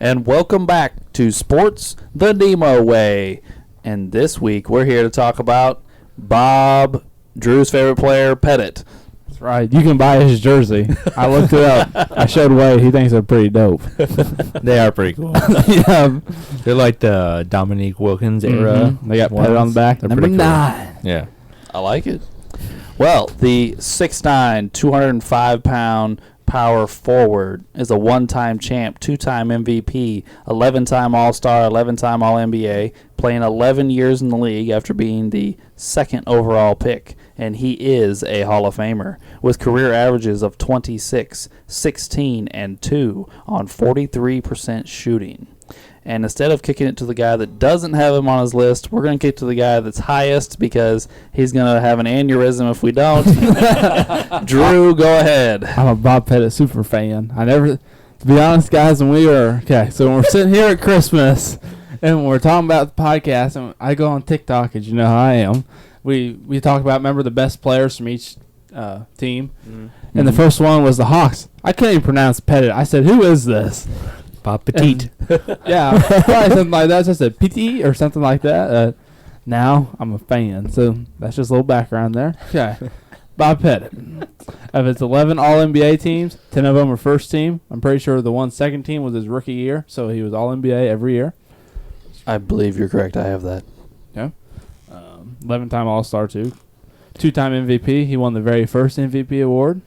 And welcome back to Sports the Nemo Way. And this week we're here to talk about Bob, Drew's favorite player, Pettit. That's right. You can buy his jersey. I looked it up. I showed Wade. He thinks they're pretty dope. They are pretty cool. Yeah. They're like the Dominique Wilkins era. They got Pettit on the back. They're Number pretty cool. 9. Yeah. I like it. Well, the 6'9", 205-pound power forward is a one-time champ, two-time MVP, 11-time All-Star, 11-time All-NBA, playing 11 years in the league after being the second overall pick. And he is a Hall of Famer with career averages of 26, 16, and 2 on 43% shooting. And instead of kicking it to the guy that doesn't have him on his list, we're going to kick to the guy that's highest because he's going to have an aneurysm if we don't. Drew, go ahead. I'm a Bob Pettit super fan. To be honest, guys, when we're sitting here at Christmas and we're talking about the podcast, and I go on TikTok, as you know how I am, we talk about, remember, the best players from each team. Mm-hmm. And the first one was the Hawks. I couldn't even pronounce Pettit. I said, who is this? Bob Pettit. Yeah, probably something like that. So I said Pettit or something like that. Now I'm a fan. So that's just a little background there. Okay. Bob Pettit. Of his 11 All-NBA teams, 10 of them were first team. I'm pretty sure the one second team was his rookie year, so he was All-NBA every year. I believe you're correct. I have that. Yeah. 11-time All-Star, too. 2-time MVP. He won the very first MVP award.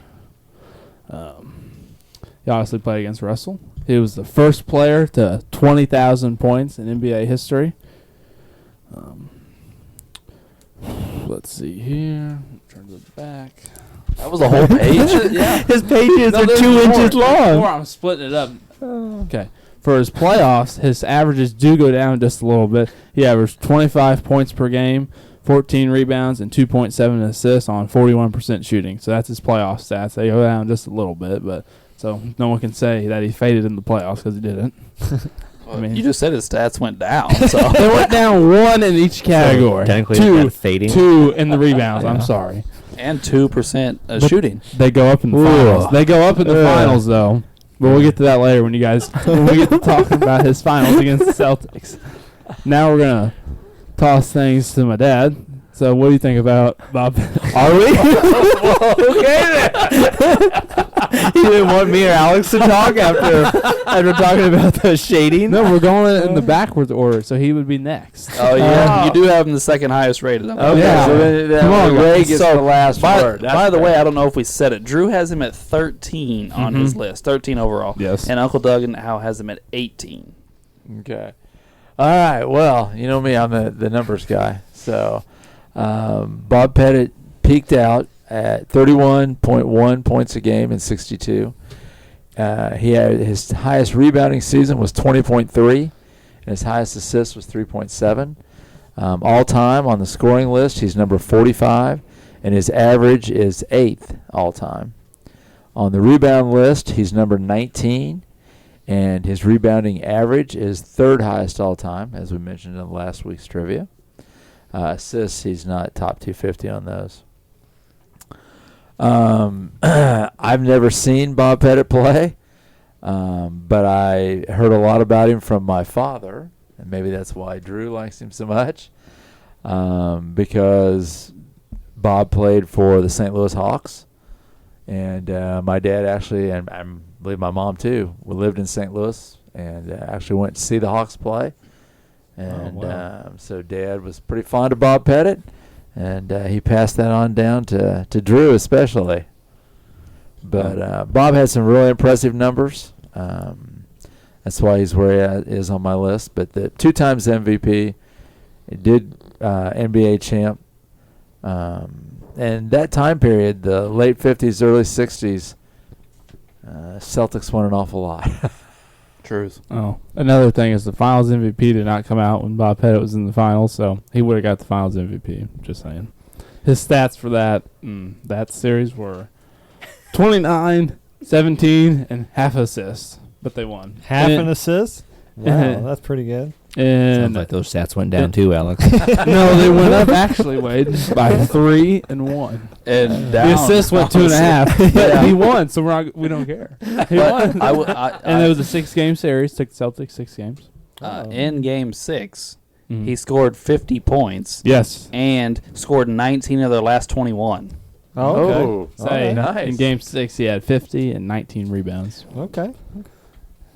He obviously played against Russell. He was the first player to 20,000 points in NBA history. Let's see here. Turn to the back. That was a whole page? Yeah. His pages are there's 2 inches long. More, I'm splitting it up. Okay. For his playoffs, his averages do go down just a little bit. He averaged 25 points per game, 14 rebounds, and 2.7 assists on 41% shooting. So that's his playoff stats. They go down just a little bit, but so no one can say that he faded in the playoffs because he didn't. Well, I mean, you just said his stats went down. So they went down 1 in each category. So technically, two, fading. 2 in the rebounds. Yeah. I'm sorry. And 2% shooting. They go up in the finals. They go up in the finals, though. But we'll get to that later when we get to talking about his finals against the Celtics. Now we're gonna toss things to my dad. So what do you think about Bob? Are we? Okay then. You didn't want me or Alex to talk after talking about the shading? No, we're going in the backwards order, so he would be next. Oh, yeah. You do have him the second highest rated. Okay, yeah. so then Come on, Ray guys. gets the last word. By the way, I don't know if we said it. Drew has him at 13 on his list, 13 overall. Yes. And Uncle Doug now has him at 18. Okay. All right. Well, you know me, I'm the numbers guy. So Bob Pettit peaked out at 31.1 points a game in 62. He had his highest rebounding season was 20.3, and his highest assist was 3.7. All time on the scoring list, he's number 45, and his average is 8th all time. On the rebound list, he's number 19, and his rebounding average is 3rd highest all time, as we mentioned in last week's trivia. Assists, he's not top 250 on those. I've never seen Bob Pettit play, but I heard a lot about him from my father, and maybe that's why Drew likes him so much, because Bob played for the St. Louis Hawks, and my dad actually, and I believe my mom too, we lived in St. Louis and actually went to see the Hawks play, and so Dad was pretty fond of Bob Pettit. And he passed that on down to Drew especially. But Bob had some really impressive numbers. That's why he's where he is on my list. But the 2 times MVP, he did NBA champ. And that time period, the late 50s, early 60s, Celtics won an awful lot. Truth. Oh, another thing is the Finals MVP did not come out when Bob Pettit was in the Finals, so he would have got the Finals MVP. Just saying. His stats for that series were 29, 17, and half assists, but they won. Half an assist? Wow, that's pretty good. And Sounds like those stats went down too, Alex. no, they went up actually, Wade, by 3 and 1. And The assist went 2.5. But Yeah. he won, so we don't care. He won. And it was a 6-game series. Took the Celtics 6 games. in Game 6, Mhm. he scored 50 points Yes. and scored 19 of their last 21. Oh, okay. Oh, Say, nice. in Game 6, he had 50 and 19 rebounds. Okay.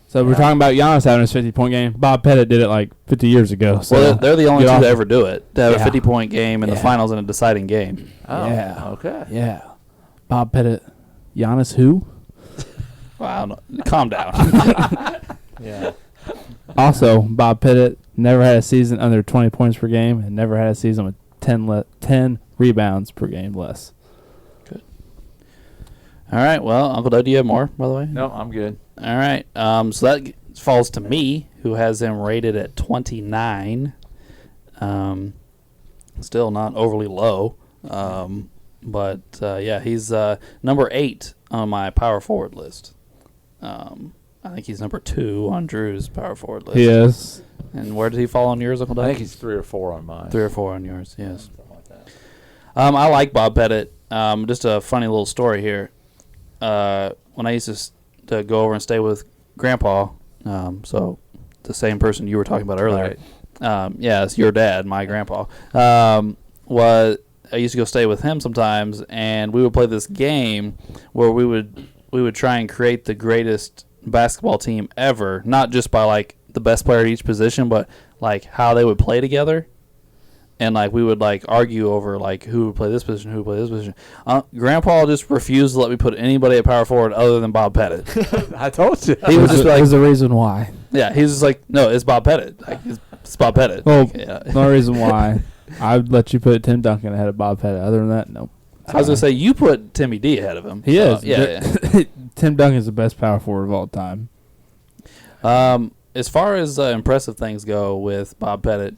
So we're talking about Giannis having his 50-point game. Bob Pettit did it like 50 years ago. So Well, they're the only get two off- to ever do it, to have a Yeah. 50-point game in the Yeah. finals in a deciding game. Oh, Yeah. okay. Yeah. Bob Pettit. Giannis who? Wow, calm down. Yeah. Also, Bob Pettit never had a season under 20 points per game and never had a season with 10 rebounds per game less. All right, well, Uncle Doug, do you have more, by the way? No, I'm good. All right, so that falls to me, who has him rated at 29. Still not overly low, but yeah, he's number 8 on my power forward list. I think he's number 2 on Drew's power forward list. He is. And where did he fall on yours, Uncle Doug? I think he's 3 or 4 on mine. 3 or 4 on yours, yes. Something like that. I like Bob Pettit. Just a funny little story here. When I used to go over and stay with Grandpa, so the same person you were talking about earlier. Right. Yeah, it's your dad, my grandpa. I used to go stay with him sometimes, and we would play this game where we would try and create the greatest basketball team ever, not just by like the best player at each position, but like how they would play together. And like we would like argue over like who would play this position, who would play this position. Grandpa just refused to let me put anybody at power forward other than Bob Pettit. I told you. He was just like, There's a reason why. yeah, he's just like, no, it's Bob Pettit. Like it's Bob Pettit. Well, Like, yeah. No reason why. I would let you put Tim Duncan ahead of Bob Pettit. Other than that, no. I was gonna say you put Timmy D ahead of him. He So, is. Yeah. Tim Duncan's the best power forward of all time. As far as impressive things go with Bob Pettit,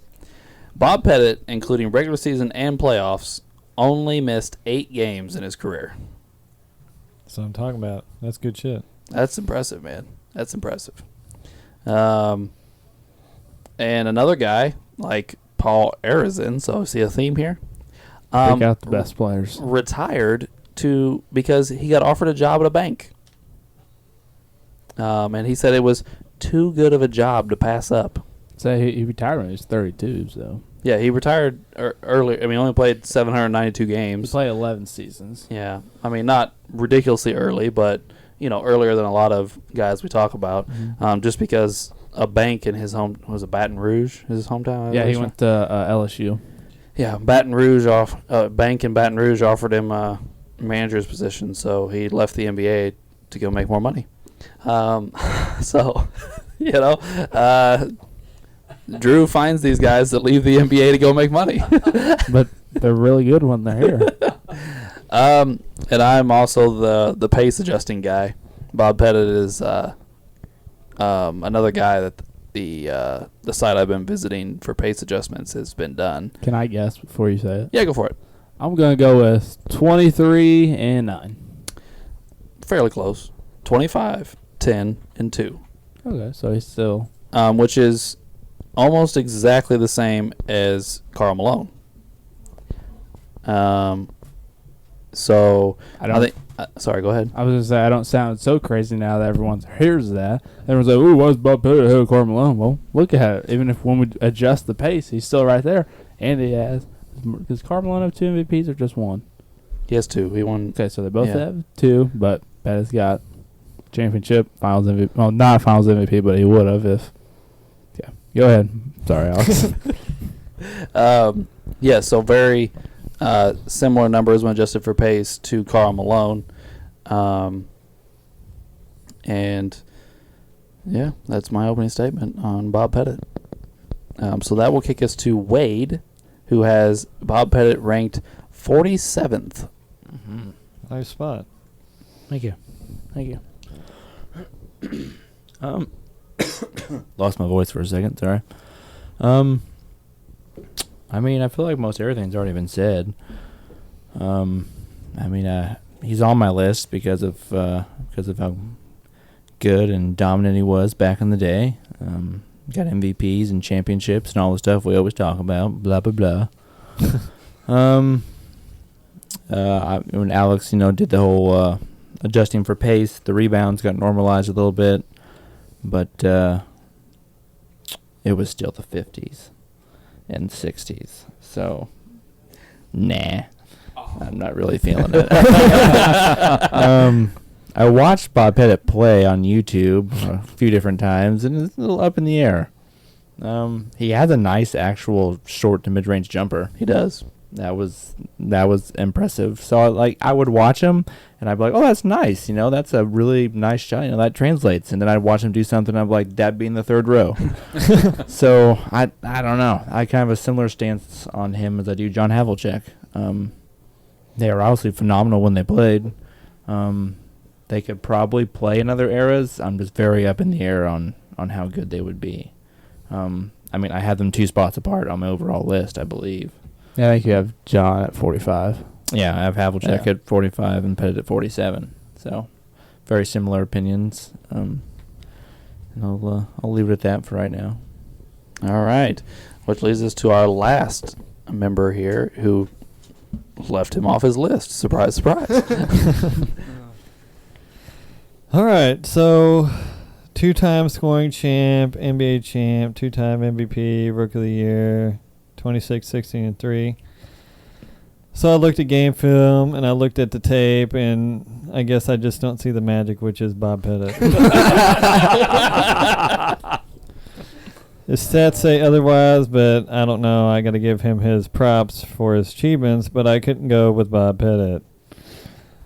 including regular season and playoffs, only missed 8 games in his career. That's what I'm talking about. That's good shit. That's impressive, man. That's impressive. And another guy like Paul Arizin, so see a theme here. Pick out the best players. Retired because he got offered a job at a bank. And he said it was too good of a job to pass up. Say he retired when he was 32, so. Yeah, he retired early. I mean, only played 792 He games. played 11 seasons. Yeah, I mean, not ridiculously early, but earlier than a lot of guys we talk about. Just because a bank in his home was Baton Rouge, his hometown. Yeah, he went to LSU. Yeah, bank in Baton Rouge offered him a manager's position, so he left the NBA to go make more money. So, Drew finds these guys that leave the NBA to go make money. But they're really good when they're here. And I'm also the pace adjusting guy. Bob Pettit is another guy that the site I've been visiting for pace adjustments has been done. Can I guess before you say it? Yeah, go for it. I'm going to go with 23 and 9. Fairly close. 25, 10, and 2. Okay, so he's still. Which is almost exactly the same as Karl Malone. So I think. Sorry, go ahead. I was going to say, I don't sound so crazy now that everyone hears that. Everyone's like, ooh, what's Bob Pettit ahead of Karl Malone? Well, look at it. Even if when we adjust the pace, he's still right there. And he has. Does Karl Malone have 2 MVPs or just 1? He has 2. He won. Okay, so they both Yeah. have 2, but Pettit's got championship, finals MVP. Well, not finals MVP, but he would have if. Yeah. Go ahead. Sorry, Alex. Yeah, so very similar numbers when adjusted for pace to Karl Malone. And yeah, that's my opening statement on Bob Pettit. So that will kick us to Wade, who has Bob Pettit ranked 47th. Nice spot. Thank you. Lost my voice for a second. Sorry. I mean, I feel like most everything's already been said. He's on my list because of how good and dominant he was back in the day. Got MVPs and championships and all the stuff we always talk about. Blah blah blah. When Alex, did the whole adjusting for pace, the rebounds got normalized a little bit, but it was still the 50s and 60s. So, nah, I'm not really feeling it. I watched Bob Pettit play on YouTube a few different times, and it's a little up in the air. He has a nice actual short to mid-range jumper. He does. That was impressive. So I would watch him, and I'd be like, oh, that's nice. That's a really nice shot. That translates. And then I'd watch him do something. I'm like, that being the third row. So I don't know. I kind of have a similar stance on him as I do John Havlicek. They were obviously phenomenal when they played. They could probably play in other eras. I'm just very up in the air on how good they would be. I had them 2 spots apart on my overall list, I believe. Yeah, I think you have John at 45. Yeah, I have Havlicek at 45 and Pettit at 47. So, very similar opinions. And I'll leave it at that for right now. All right. Which leads us to our last member here who left him off his list. Surprise, surprise. All right, so 2-time scoring champ, NBA champ, 2-time MVP, Rookie of the Year, 26, 16, and 3. So I looked at game film, and I looked at the tape, and I guess I just don't see the magic, which is Bob Pettit. His stats say otherwise, but I don't know. I got to give him his props for his achievements, but I couldn't go with Bob Pettit.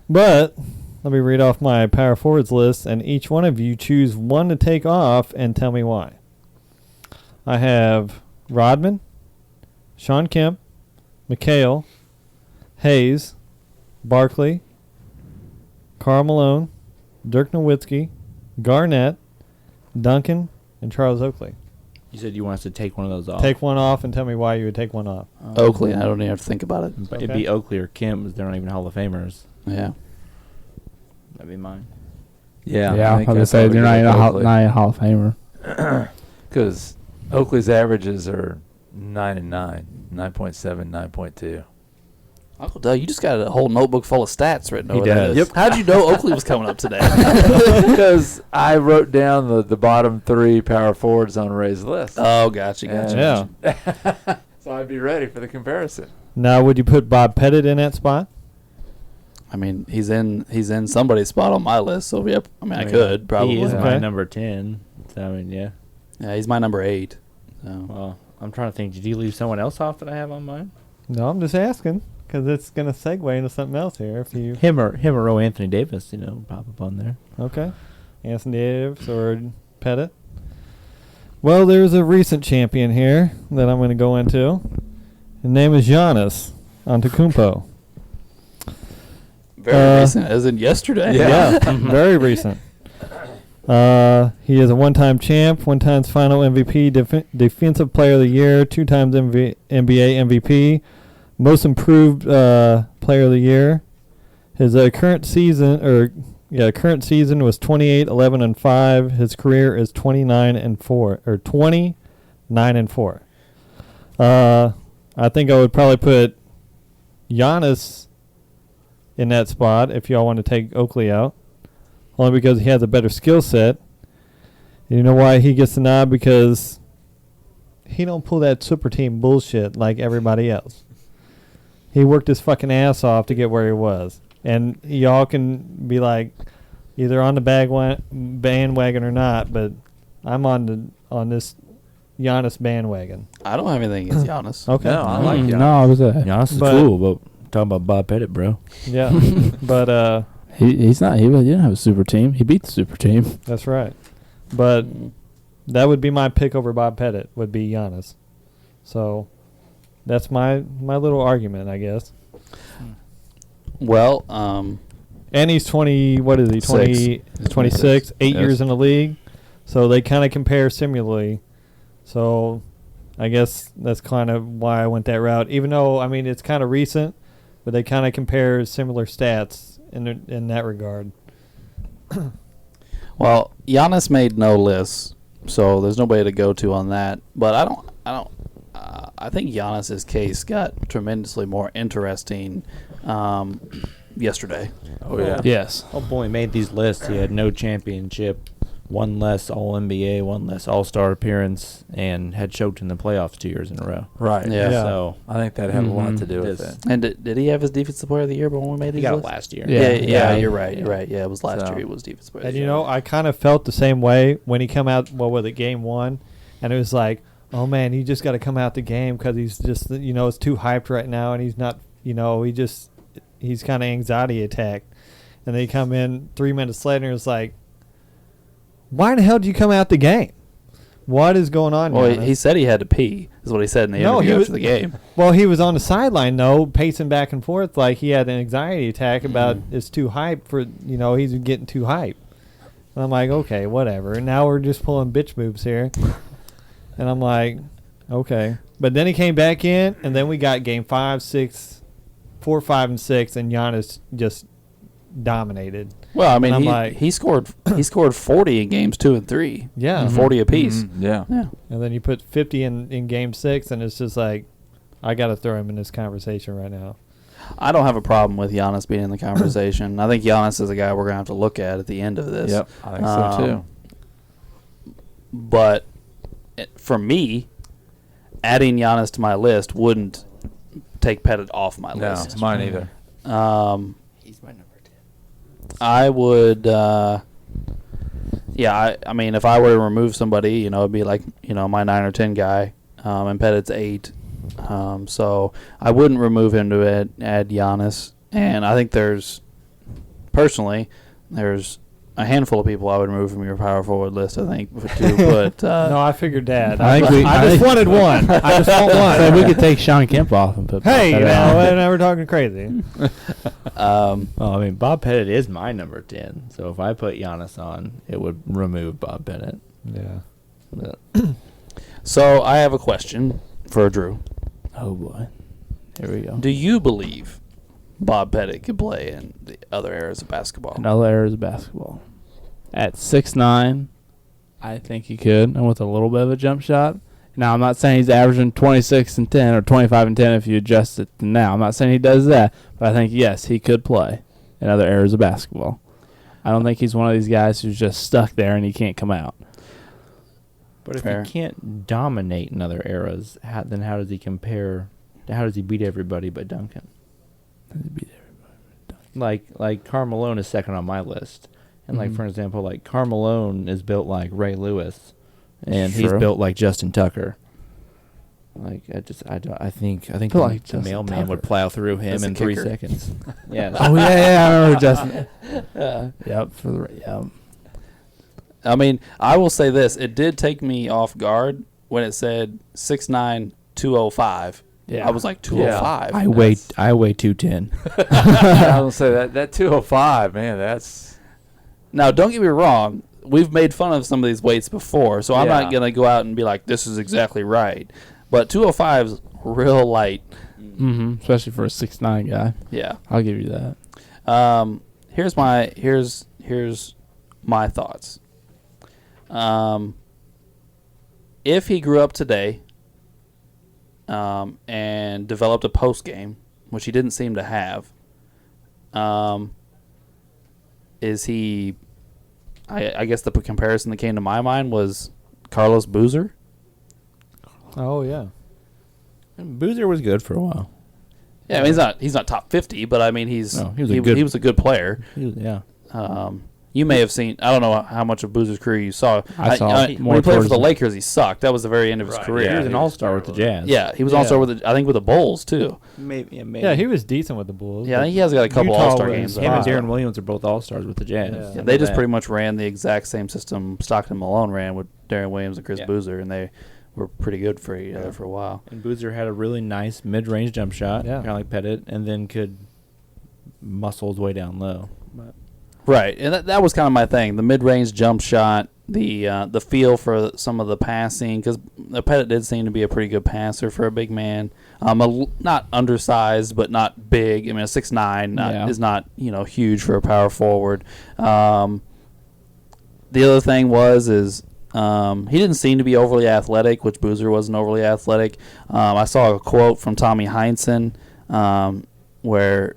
But let me read off my power forwards list, and each one of you choose one to take off and tell me why. I have Rodman, Sean Kemp, McHale, Hayes, Barkley, Karl Malone, Dirk Nowitzki, Garnett, Duncan, and Charles Oakley. You said you want us to take one of those off. Take one off and tell me why you would take one off. Oakley, I don't even have to think about it. But it'd be Oakley or Kemp, because they're not even Hall of Famers. Yeah. That'd be mine. Yeah, I was going to say they're not even a Hall of Famer. Because Oakley's averages are 9 and 9, 9.7, 9.2. Uncle Doug, you just got a whole notebook full of stats written over there. does. Yep. How'd you know Oakley was coming up today? Because I wrote down the bottom 3 power forwards on Ray's list. Oh, gotcha. Yeah. So I'd be ready for the comparison. Now, would you put Bob Pettit in that spot? I mean, he's in somebody's spot on my list, so yep. I could probably. He is Okay. my number 10. So, yeah. Yeah, he's my number 8. So. Well, I'm trying to think. Did you leave someone else off that I have on mine? No, I'm just asking because it's going to segue into something else here. If you Him or Anthony Davis, pop up on there. okay, Anthony Davis or Pettit. Well, there's a recent champion here that I'm going to go into. His name is Giannis Antetokounmpo. Very recent, as in yesterday. Yeah, very recent. He is a one-time champ, one-time final MVP, defensive player of the year, 2 times NBA MVP, most improved player of the year. His current season was 28, 11, and 5. His career is 29 and 4. I think I would probably put Giannis in that spot if y'all want to take Oakley out. Only because he has a better skill set. You know why he gets the nod? Because he don't pull that super team bullshit like everybody else. He worked his fucking ass off to get where he was. And y'all can be like either on the bandwagon or not, but I'm on this Giannis bandwagon. I don't have anything against Giannis. Okay. No, I like Giannis. No, I was Giannis is But- cool, but talking about Bob Pettit, bro. Yeah. But he's not. He didn't have a super team. He beat the super team. that's right. But that would be my pick over Bob Pettit, would be Giannis. So that's my little argument, I guess. Well, And he's 20, what is he, 20, He's 26, 8 Yes. years in the league. So they kind of compare similarly. So I guess that's kind of why I went that route. Even though, I mean, it's kind of recent, but they kind of compare similar stats in that regard. well, Giannis made no list So there's nobody to go to on that. But I think Giannis's case got tremendously more interesting yesterday. Oh yeah. Yes. Oh boy, he made these lists. He had no championship, one less All-NBA, one less All-Star appearance, and had choked in the playoffs 2 years in a row. Right. Yeah. So I think that had a lot Mhm. to do with This- it. And did he have his defensive player of the year when we made he these got it lists? last year. Yeah. Yeah, Yeah. you're right. You're Yeah. right. Yeah, it was last So- year. He was defensive player. of And the you year. know, I kind of felt the same way when he come out. Well, with it game one, and it was like, oh man, he just got to come out the game because he's just, it's too hyped right now, and he's not, he's kind of anxiety attacked. And they come in 3 minutes later, and it's like, why the hell did you come out the game? What is going on? Well, Giannis? he said he had to pee. Is what he said in the No, interview he after was- the game. Well, he was on the sideline though, pacing back and forth like he had an anxiety attack about it's too hype for he's getting too hype. And I'm like, okay, whatever. And now we're just pulling bitch moves here. And I'm like, okay. But then he came back in, and then we got game 5, 6, 4, 5, and 6, and Giannis just dominated. Well, I mean, And I'm he scored 40 in games 2 and 3. Yeah. And 40 apiece. Mhm. Yeah. Yeah. And then you put 50 in game 6, and it's just like, I got to throw him in this conversation right now. I don't have a problem with Giannis being in the conversation. I think Giannis is a guy we're going to have to look at the end of this. Yep. I think so too. But for me, adding Giannis to my list wouldn't take Pettit off my No, list. mine either. He's my number 10. I would, I mean, if I were to remove somebody, it'd be like, my 9 or 10 guy, and Pettit's 8. So I wouldn't remove him to add Giannis. And I think there's a handful of people I would remove from your power forward list, I think, too. But, No, I figured that. I think I just wanted one. I just want one. So we could take Sean Kemp off and put. Hey, Bob Pettit on. now we're talking crazy. Well, I mean, Bob Pettit is my number 10. So if I put Giannis on, it would remove Bob Pettit. Yeah. But, so I have a question for Drew. Oh boy, here we go. Do you believe Bob Pettit could play in the other eras of basketball? Another eras of basketball. At 6'9", I think he could, and with a little bit of a jump shot. Now, I'm not saying he's averaging 26 and 10 or 25 and 10 if you adjust it to now. I'm not saying he does that, but I think, yes, he could play in other eras of basketball. I don't think he's one of these guys who's just stuck there and he can't come out. but if Fair. he can't dominate in other eras, then how does he compare? How does he beat everybody but Duncan? Like Karl Malone is second on my list. And like, Mhm. for example, like Karl Malone is built like Ray Lewis, and he's Sure. built like Justin Tucker. Like I think feel the, like the Justin mailman would Tucker. plow through him As a in 3 kicker. seconds. Yeah. Oh, yeah, I remember Justin. Yep, yep. I mean, I will say this. It did take me off guard when it said 6'9", 205. Yeah. I was like, 205? I weigh 210. I was gonna say that 205, man. That's Now, don't get me wrong. We've made fun of some of these weights before, so I'm Yeah. not going to go out and be like, this is exactly right. But 205 is real light. Mm-hmm. Especially for a 6'9" guy. Yeah. I'll give you that. Here's my thoughts. If he grew up today and developed a post game, which he didn't seem to have, is he? I guess the comparison that came to my mind was Carlos Boozer. Oh, yeah. Boozer was good for a while. Yeah, I mean, he's not top 50, but I mean he was a good player. Yeah. You may have seen. I don't know how much of Boozer's career you saw. I saw it when more he played for towards the the- Lakers, he sucked. That was the very end of his career. He was an all-star with the Jazz. Yeah, he was Yeah. also with I think with the Bulls too. Maybe. Yeah, he was decent with the Bulls. Yeah, I but think he has got a couple Utah All-Star was games. Him and fine. Darren Williams are both all-stars with the Jazz. Yeah. Yeah, they just pretty much ran the exact same system Stockton Malone ran with Darren Williams and Chris Yeah. Boozer, and they were pretty good for each other for a while. And Boozer had a really nice mid-range jump shot, Yeah. kind of like Pettit, and then could muscle his way down low. But Right, and that was kind of my thing. The mid-range jump shot, the feel for some of the passing, because Pettit did seem to be a pretty good passer for a big man. Not undersized, but not big. I mean, a 6'9" is not huge for a power forward. The other thing is He didn't seem to be overly athletic, which Boozer wasn't overly athletic. I saw a quote from Tommy Heinsohn where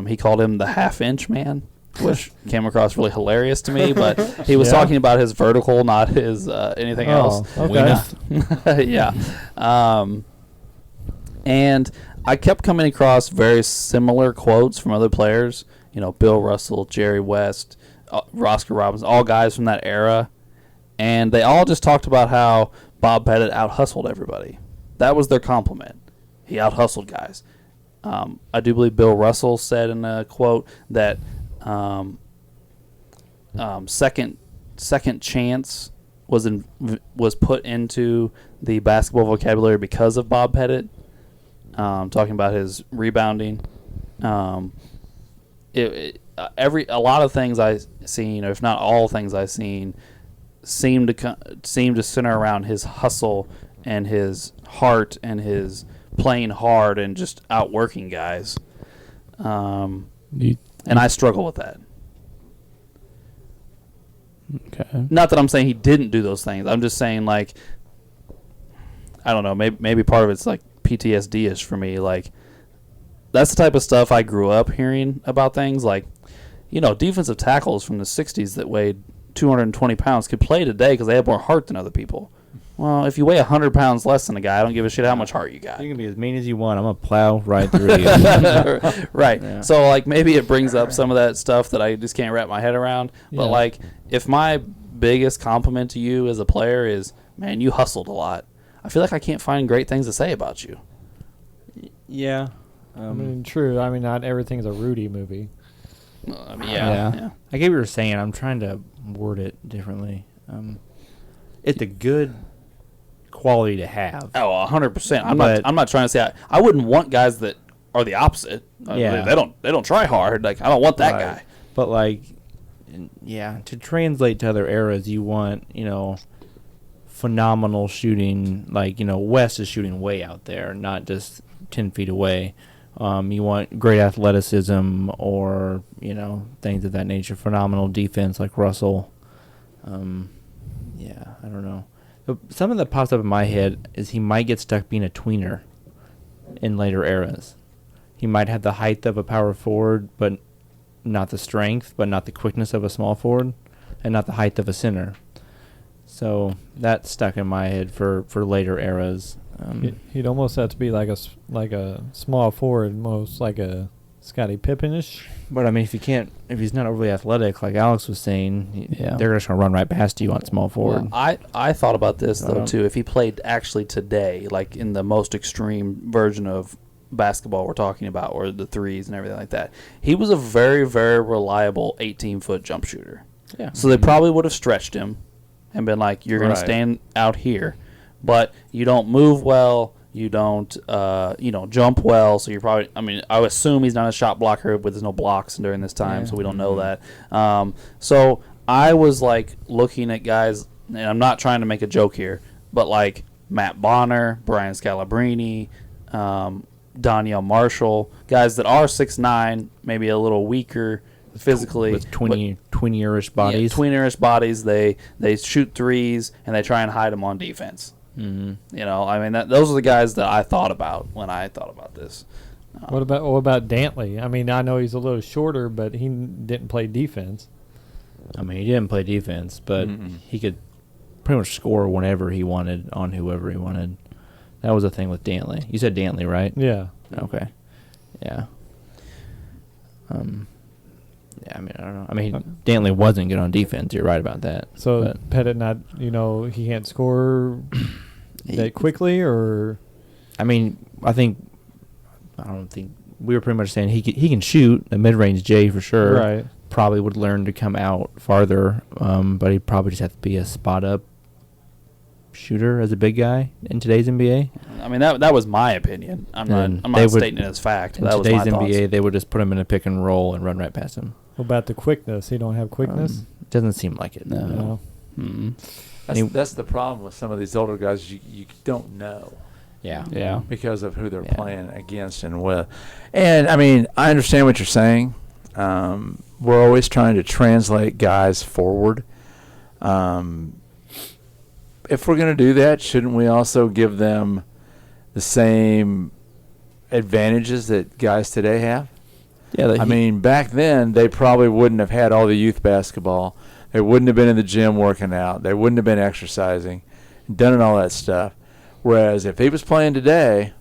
he called him the half-inch man, which came across really hilarious to me. But he was talking about his vertical, not his anything else. Okay. Yeah. And I kept coming across very similar quotes from other players. You know, Bill Russell, Jerry West, Oscar Robertson, all guys from that era. And they all just talked about how Bob Pettit out-hustled everybody. That was their compliment. He out-hustled guys. I do believe Bill Russell said in a quote that second chance was put into the basketball vocabulary because of Bob Pettit, talking about his rebounding. A lot of things I've seen, or if not all things I've seen, seem to center around his hustle and his heart and his playing hard and just outworking guys. And I struggle with that. Okay. Not that I'm saying he didn't do those things. I'm just saying, like, I don't know, maybe part of it's like PTSD-ish for me. Like, that's the type of stuff I grew up hearing about things. Like, you know, defensive tackles from the 60s that weighed 220 pounds could play today because they have more heart than other people. Well, if you weigh 100 pounds less than a guy, I don't give a shit how much heart you got. You can be as mean as you want. I'm going to plow right through you. Right. Yeah. So, like, maybe it brings up some of that stuff that I just can't wrap my head around. But, like, if my biggest compliment to you as a player is, man, you hustled a lot, I feel like I can't find great things to say about you. Yeah. I mean, true. I mean, not everything's a Rudy movie. I mean, yeah. I get what you're saying. I'm trying to word it differently. It's a good quality to have. Oh, 100%. But- I'm not trying to say I wouldn't want guys that are the opposite. Yeah. They don't try hard. Like, I don't want that Right. guy. But like, to translate to other eras, you want, phenomenal shooting. Like, West is shooting way out there, not just 10 feet away. You want great athleticism or, things of that nature. Phenomenal defense like Russell. I don't know. Something that pops up in my head is he might get stuck being a tweener in later eras. He might have the height of a power forward, but not the strength, but not the quickness of a small forward, and not the height of a center. So that's stuck in my head for later eras. He'd almost have to be like a small forward, most like a Scottie Pippen-ish. But I mean, if he's not overly athletic, like Alex was saying, Yeah. they're just gonna run right past you on small forward. Well, I thought about this, though, too. If he played actually today, like in the most extreme version of basketball we're talking about, or the threes and everything like that, he was a very, very reliable 18-foot jump shooter. Yeah. So they probably would have stretched him and been like, you're going to stand out here, but you don't move well, you don't jump well, so you're probably, I would assume he's not a shot blocker, but there's no blocks during this time, so we don't know that. So I was like looking at guys, and I'm not trying to make a joke here, but like Matt Bonner, Brian Scalabrine, Danielle Marshall, guys that are 6'9", maybe a little weaker physically, with tweenerish bodies. Yeah, tweenerish bodies. They shoot threes and they try and hide them on defense. Mm-hmm. Those are the guys that I thought about when I thought about this. What about Dantley? I mean, I know he's a little shorter, but he didn't play defense. I mean, he didn't play defense, but he could pretty much score whenever he wanted on whoever he wanted. That was the thing with Dantley. You said Dantley, right? Yeah. Okay. Yeah. I don't know. I mean, Dantley wasn't good on defense. You're right about that. So Pettit not, he can't score that quickly, or? I mean, I don't think we were pretty much saying he can shoot a mid-range J for sure. Right. Probably would learn to come out farther, but he'd probably just have to be a spot-up shooter as a big guy in today's NBA. I mean, that was my opinion. I'm not stating it as fact. In That was today's my NBA, thoughts. they would just put him in a pick and roll and run right past him. What about the quickness? He don't have quickness? Doesn't seem like it. No. No. That's the problem with some of these older guys. You don't know. Yeah. Because of who they're Yeah. playing against and with. And, I mean, I understand what you're saying. We're always trying to translate guys forward. if we're going to do that, shouldn't we also give them the same advantages that guys today have? Yeah, I mean, back then, they probably wouldn't have had all the youth basketball. They wouldn't have been in the gym working out. They wouldn't have been exercising, done all that stuff. Whereas if he was playing today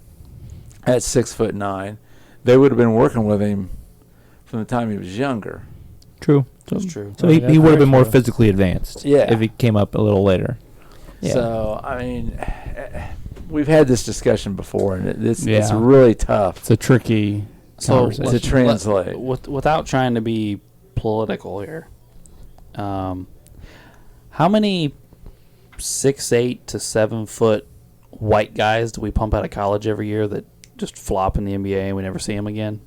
at 6'9", they would have been working with him from the time he was younger. true. That's true. So he would have been more physically advanced. Yeah. If he came up a little later. Yeah. So, I mean, we've had this discussion before, and it's Yeah. really tough It's a tricky So conversation. to translate. without trying to be political here, how many 6'8" to 7 foot white guys do we pump out of college every year that just flop in the NBA and we never see them again?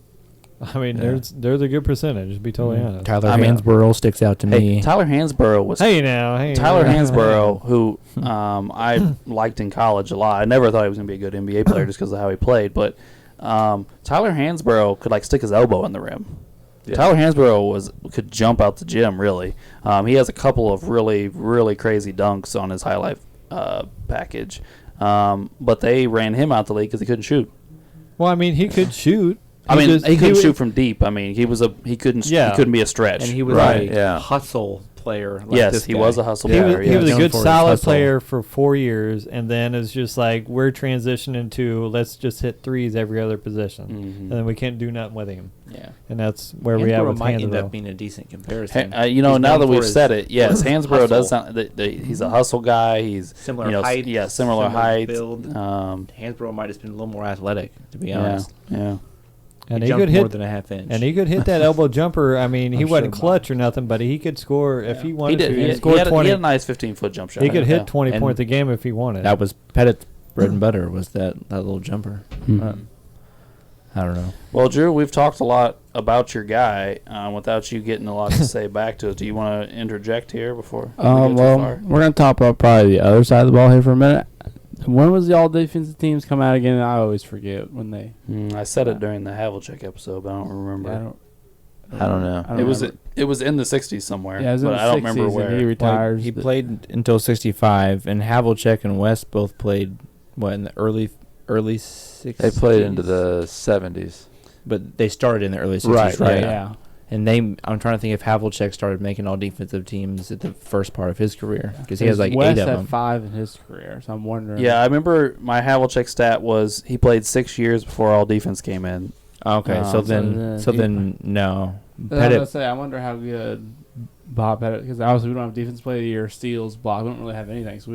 I mean, Yeah. there's a good percentage, to be totally honest. Tyler I mean- Hansborough sticks out to Hey, me. Tyler Hansborough was Hey now, hey. Tyler now. Hansborough, who I liked in college a lot. I never thought he was going to be a good NBA player just because of how he played. But Tyler Hansborough could stick his elbow in the rim. Yeah. Tyler Hansborough could jump out the gym. Really, he has a couple of really really crazy dunks on his highlight package. But they ran him out the league because he couldn't shoot. Well, I mean, he could shoot. I mean, he couldn't would- shoot from deep. I mean, he couldn't be a stretch. And he was Right, a yeah. hustle player. Like yes, this he guy. was a hustle He player. was, he was a Known good, for his solid hustle. player for 4 years, and then it's just like we're transitioning to let's just hit threes every other possession, and then we can't do nothing with him, Yeah. and that's where we are Hansborough with might end Hansborough. up being a decent comparison. Now He's that known we've for said his it, yes, Hansborough does hustle. sound. He's a hustle guy. He's Similar height, yeah, similar height. build. Hansborough might have been a little more athletic, to be Yeah, honest. yeah. And he he jumped could more hit, than a half inch. and he could hit that elbow jumper. I mean, he I'm wasn't sure clutch or nothing, but he could score if he He wanted did. to. He, He, had, scored he, had, 20. he had a nice 15-foot jump shot. He could Yeah. hit 20 And points a game if he wanted. that was Pettit's bread and butter, was that little jumper. I don't know. Well, Drew, we've talked a lot about your guy without you getting a lot to say back to it. Do you want to interject here before we go too Well, far? we're going to talk about probably the other side of the ball here for a minute. When was the all defensive teams come out again? I always forget when they. I said it during the Havlicek episode, but I don't remember. I don't know. I don't It was remember. in the 60s somewhere, Yeah, it was in but the I don't 60s remember and where. he retires. He played until 65, and Havlicek and West both played, in the early 60s? They played into the 70s. But they started in the early 60s, right? Yeah. And I'm trying to think if Havlicek started making all defensive teams at the first part of his career, because he has like West 8 of had them. 5 in his career, so I'm wondering. Yeah, I remember my Havlicek stat was he played 6 years before all defense came in. Okay, so then no. I was gonna Pettit, say, I wonder how good Bob Pettit, because obviously we don't have defense player of the year, steals, block. We don't really have anything, so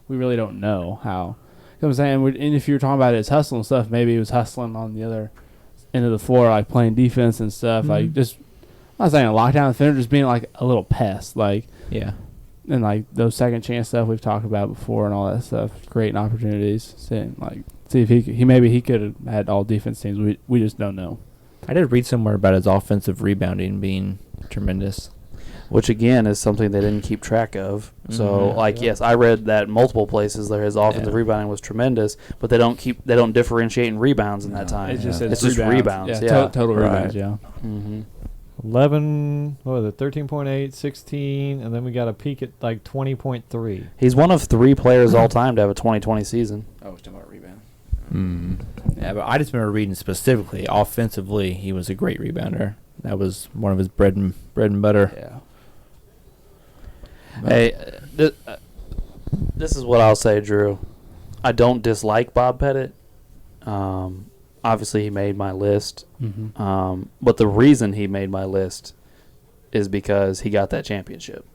we really don't know how. You know what I'm saying? And if you're talking about his hustle and stuff, maybe he was hustling on the other end of the floor, like playing defense and stuff. Like just, I'm not saying a lockdown defender, just being like a little pest, like yeah. and like those second chance stuff we've talked about before and all that stuff, creating opportunities. See if he could have had all defense teams. We just don't know. I did read somewhere about his offensive rebounding being tremendous. Which again is something they didn't keep track of. So, Mhm. yes, I read that multiple places that his offensive rebounding was tremendous, but they don't differentiate in rebounds in that time. It's just, it's just rebounds. Yeah, total Right. rebounds. Yeah. Mm-hmm. 11, what was it, 13.8, 16, and then we got a peak at like 20.3. He's one of 3 players all time to have a 2020 season. I was talking about rebound. Yeah, but I just remember reading specifically offensively, he was a great rebounder. That was one of his bread and butter. Yeah. Hey, this is what I'll say, Drew. I don't dislike Bob Pettit. Obviously, he made my list. Mm-hmm. But the reason he made my list is because he got that championship.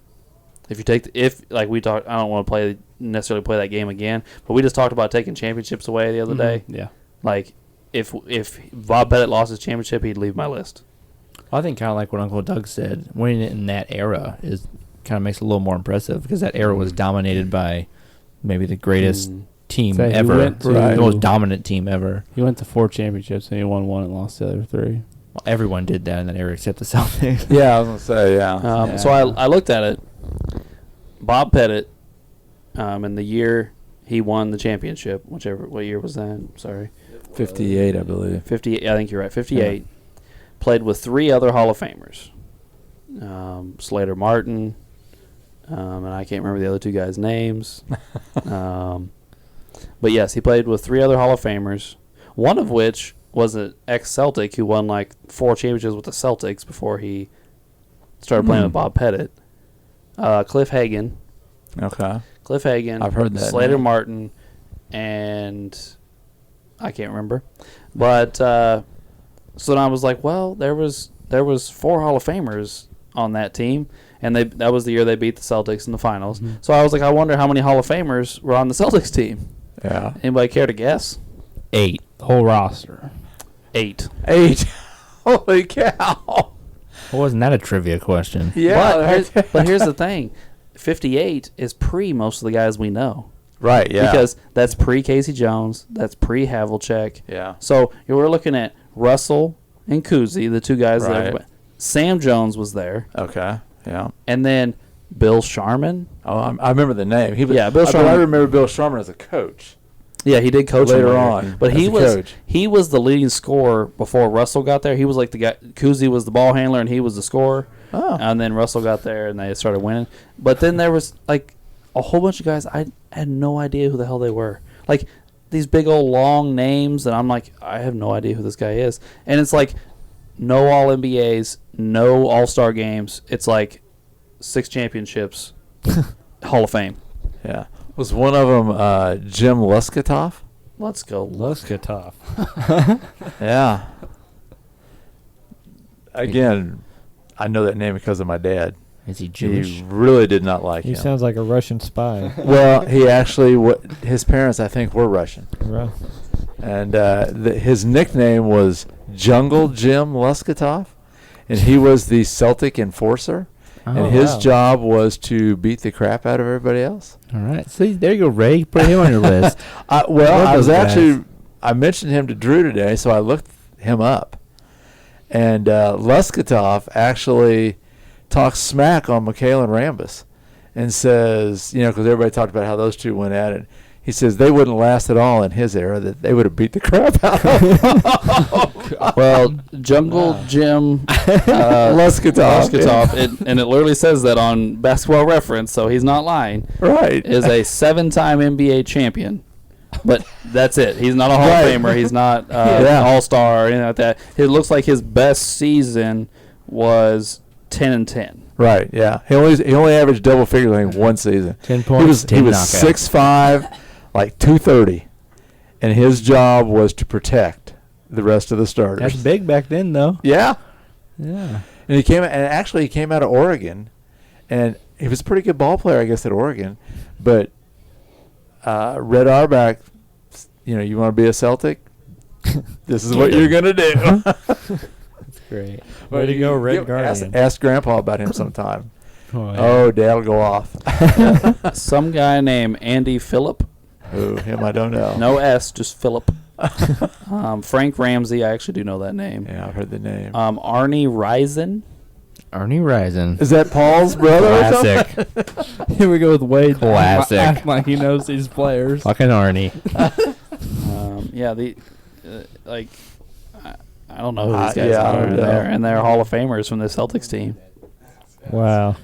If you take, like we talked, I don't want to necessarily play that game again, but we just talked about taking championships away the other day. Yeah. Like, if Bob Pettit lost his championship, he'd leave my list. I think kind of like what Uncle Doug said, winning it in that era is kind of makes it a little more impressive, because that era was dominated by maybe the greatest team So he ever, went to- the most dominant team ever. He went to 4 championships and he won 1 and lost the other 3. Well, everyone did that in that era except the Celtics. Yeah, I was going to say, yeah. So I looked at it. Bob Pettit, in the year he won the championship, what year was that? Sorry. 58, I believe. 58. I think you're right. 58. Played with 3 other Hall of Famers. Slater Martin, and I can't remember the other two guys' names. But yes, he played with 3 other Hall of Famers, one of which was an ex-Celtic who won like 4 championships with the Celtics before he started playing with Bob Pettit. Cliff Hagan. Okay. Cliff Hagan. I've heard that Slater name. Martin, and I can't remember. But so then I was like, well, there was 4 Hall of Famers on that team, and that was the year they beat the Celtics in the finals. Mm-hmm. So I was like, I wonder how many Hall of Famers were on the Celtics team. Yeah. Anybody care to guess? 8. The whole roster. 8. 8. Holy cow. Wasn't that a trivia question? Yeah. But here's the thing. 58 is pre most of the guys we know. Right, yeah. Because that's pre Casey Jones. That's pre Havlicek. Yeah. So we're looking at Russell and Kuzi, the 2 guys Right. that Sam Jones was there. Okay, yeah. And then Bill Sharman. Oh, I remember the name. He was, Yeah, Bill but Sharman. I remember Bill Sharman as a coach. Yeah, he did coach Later him on But as he a was coach. he was the leading scorer before Russell got there. He was like the guy. Kuzi was the ball handler and he was the scorer. Oh. And then Russell got there and they started winning. But then there was like a whole bunch of guys I had no idea who the hell they were. Like these big old long names, and I'm like, I have no idea who this guy is. And it's like no All NBAs, no All Star games. It's like 6 championships, Hall of Fame. Yeah. Was one of them Jim Luskatoff? Let's go. Luskatoff. Yeah. Again, I know that name because of my dad. Is he Jewish? He really did not like He him. sounds like a Russian spy. Well, he actually, his parents, I think, were Russian. Ru- And his nickname was Jungle Jim Luskatoff, and he was the Celtic enforcer. And Oh, his wow. job was to beat the crap out of everybody else. All right. See, there you go, Ray. Put him on your list. Well, Love I was those guys. actually, I mentioned him to Drew today, so I looked him up. And Luskatoff actually talks smack on Mikhail and Rambis and says, because everybody talked about how those two went at it. He says they wouldn't last at all in his era, that they would have beat the crap out of them. Well, Jungle Jim Luskatoff. and it literally says that on Basketball Reference, so he's not lying, Right. is a 7-time NBA champion. But that's it. He's not a Hall Right. of Famer. He's not Yeah. All-Star or anything like that. It looks like his best season was 10-10. Right, yeah. He only averaged double figures in one season. 10 He points, was 10 knockouts. 6'5", like 230, and his job was to protect the rest of the starters. That's big back then, though. Yeah, Yeah. and he came out of Oregon, and he was a pretty good ball player, I guess, at Oregon. But Red Auerbach, you want to be a Celtic? This is what you're gonna do. Great. Way to go, Red Guardian. Ask Grandpa about him sometime. Oh, yeah. Oh, Dad'll go off. Some guy named Andy Phillip. Who? Him? I don't know. No S, just Phillip. Frank Ramsey. I actually do know that name. Yeah, I've heard the name. Arnie Risen. Arnie Risen. Is that Paul's brother? or something? Classic. Here we go with Wade. Classic. Acting like he knows these players. Fucking Arnie. Yeah, I don't know who these guys yeah, I are. don't know. And they're Hall of Famers from the Celtics team. Wow.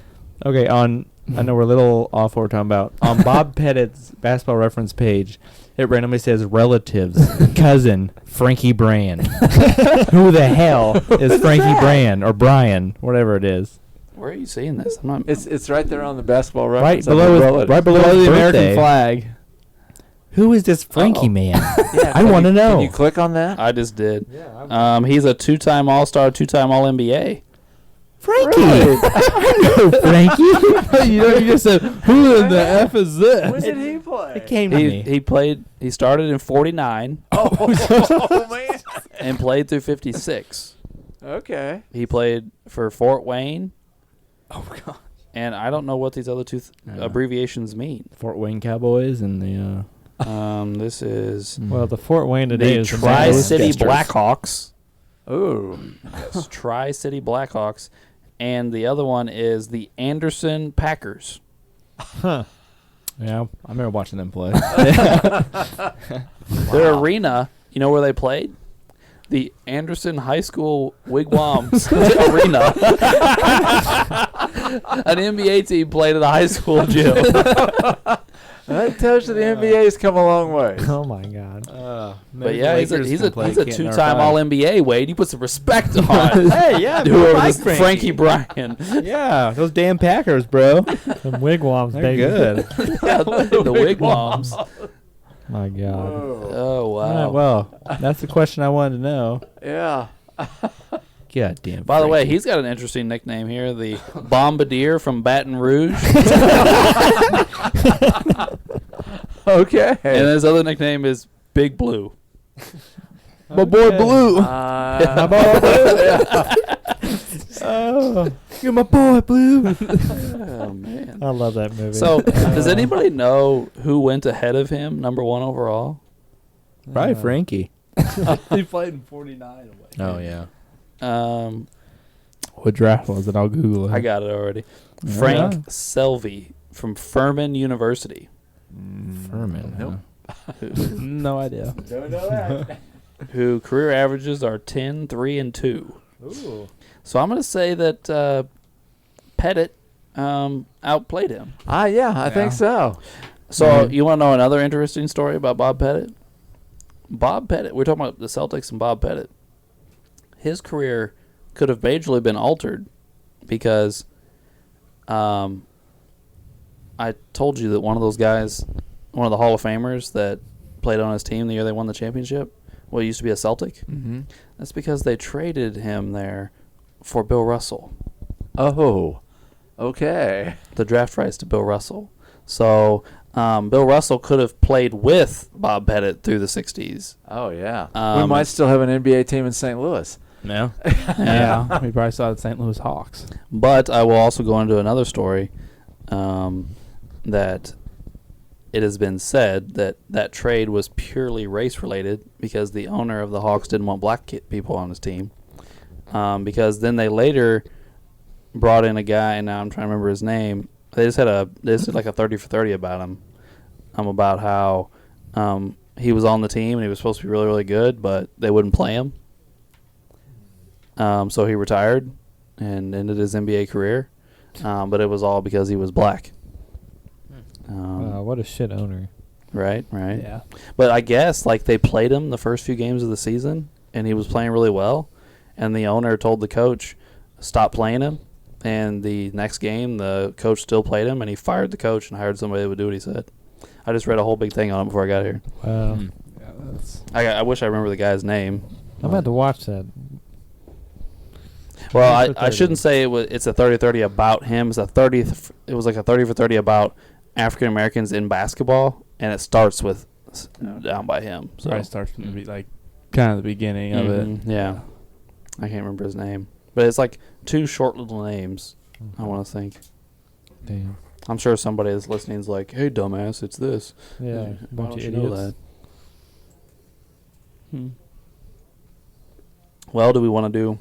Okay, I know we're a little off what we're talking about. On Bob Pettit's Basketball Reference page, it randomly says relatives, cousin, Frankie Brand. Who the hell is Frankie Brand or Brian, whatever it is? Where are you seeing this? I'm not. It's right there on the basketball Right reference. below his, right below Below his the American birthday. flag. Who is this Frankie Uh-oh. man? Yeah, I want to know. Can you click on that? I just did. He's a 2-time All-Star, 2-time All-NBA. Frankie. I know Frankie. You just said, who in the F is this? did he play? It came to me. He started in 49 Oh man. and played through 56. Okay. He played for Fort Wayne, Oh, God. and I don't know what these other two abbreviations mean. Fort Wayne Cowboys and the This is Well, the Fort Wayne today the is the Tri-City Manchester. Blackhawks. Ooh. Yes, Tri-City Blackhawks. And the other one is the Anderson Packers. Huh. yeah, I remember watching them play. Their arena, you know where they played? The Anderson High School Wigwams Arena. An NBA team played at a high school gym. That tells you the NBA's come a long way. Oh my God. But yeah, he's a two-time All-NBA. Wade, you put some respect on. Hey, yeah, Whoever like this Frankie Bryan. Yeah, those damn Packers, bro. Some wigwams, They're baby. good. Yeah, the wigwams. My God. Whoa. Oh wow. All right, well, that's the question I wanted to know. Yeah. God damn. By the way, Frankie. he's got an interesting nickname here, the Bombardier from Baton Rouge. Okay. And his other nickname is Big Blue. my boy Blue. My boy. Oh, you're my boy Blue. Oh man. I love that movie. So, does anybody know who went ahead of him, number 1 overall? Probably Frankie. He played in 49 away. Oh yeah. What draft was it? I'll Google it. I got it already. Yeah. Frank Selvey from Furman University. Furman. Nope. No idea. Don't know that. Who career averages are 10, 3, and 2. Ooh. So I'm going to say that Pettit outplayed him. Yeah, I think so. So you want to know another interesting story about Bob Pettit? Bob Pettit, we're talking about the Celtics and Bob Pettit. His career could have majorly been altered because I told you that one of those guys, one of the Hall of Famers that played on his team the year they won the championship, well, he used to be a Celtic. Mm-hmm. That's because they traded him there for Bill Russell. Oh, okay. The draft rights to Bill Russell. So Bill Russell could have played with Bob Pettit through the 60s. Oh, yeah. We Um, might still have an NBA team in St. Louis. No. Yeah, we probably saw the St. Louis Hawks. But I will also go into another story that it has been said that that trade was purely race-related because the owner of the Hawks didn't want black people on his team. Because then they later brought in a guy, and now I'm trying to remember his name. They just did like a 30 for 30 about him, about how he was on the team and he was supposed to be really, really good, but they wouldn't play him. So he retired and ended his NBA career, but it was all because he was black. What a shit owner. Right. Yeah. But I guess like they played him the first few games of the season, and he was playing really well, and the owner told the coach, stop playing him. And the next game, the coach still played him, and he fired the coach and hired somebody that would do what he said. I just read a whole big thing on it before I got here. Wow. Yeah, that's I wish I remember the guy's name. I'm about to watch that. Well, 30 for I 30. shouldn't say it's a 30-30 about him. It's a 30. It was like a 30 for 30 about African Americans in basketball, and it starts with down by him. So probably starts from the like kind of the beginning of it. Yeah, I can't remember his name, but it's like two short little names. I want to think. Damn. I'm sure somebody that's listening is like, "Hey, dumbass, it's this." Yeah. Why Bunch don't of you know idiots. that? Well, do we want to do